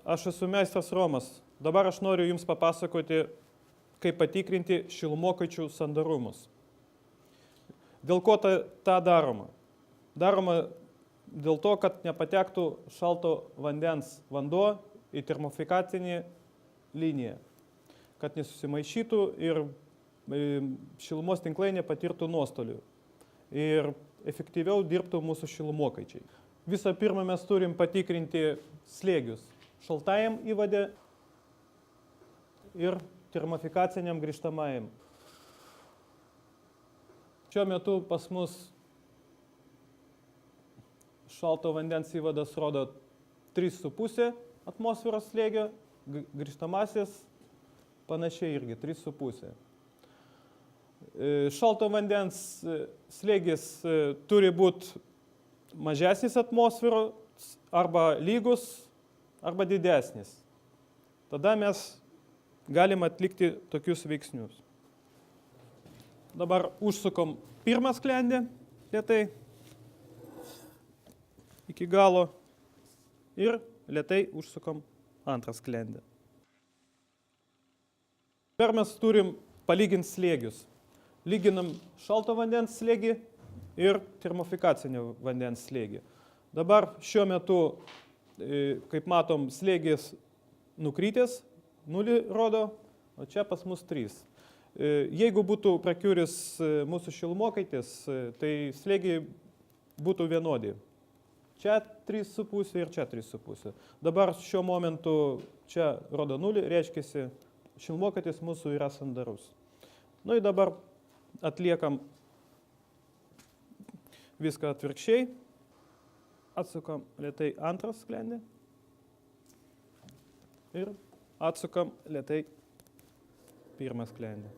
aš esu meistras Romas. Dabar aš noriu Jums papasakoti, kaip patikrinti šilumokaičių sandarumus. Dėl ko tą daroma? Daroma dėl to, kad nepatektų šalto vanduo į termofikacinį liniją, kad nesusimaišytų ir šilumos tinklai nepatirtų nuostolių ir efektyviau dirbtų mūsų šilumokaičiai. Visą pirma, mes turim patikrinti slėgius šaltajam įvade ir termofikaciniam grįžtamajam. Šiuo metu pas mus šalto vandens įvadas rodo 3,5 atmosferos slėgio, grįžtamasis panašiai irgi 3,5. Šalto vandens slėgis turi būti mažesnis atmosferos arba lygus, arba didesnis. Tada mes galim atlikti tokius veiksnius. Dabar užsukom pirmą sklendę lėtai iki galo ir lėtai užsukom antrą sklendę. Dabar mes turim palyginti slėgius. Lyginam šalto vandens slėgį ir termofikacinio vandens slėgį. Dabar šiuo metu, kaip matom, slėgis nukrytęs, 0 rodo, o čia pas mus 3. Jeigu būtų prakiuris mūsų šilumokaitis, tai slėgiai būtų vienodi. Čia 3,5 ir čia 3,5. Dabar šiuo momentu čia rodo 0, reiškia, šilumokaitis mūsų yra sandarus. Nu ir dabar atliekam viską atvirkščiai. Atsukam lėtai antrą sklendę ir atsukam lėtai pirmą sklendę.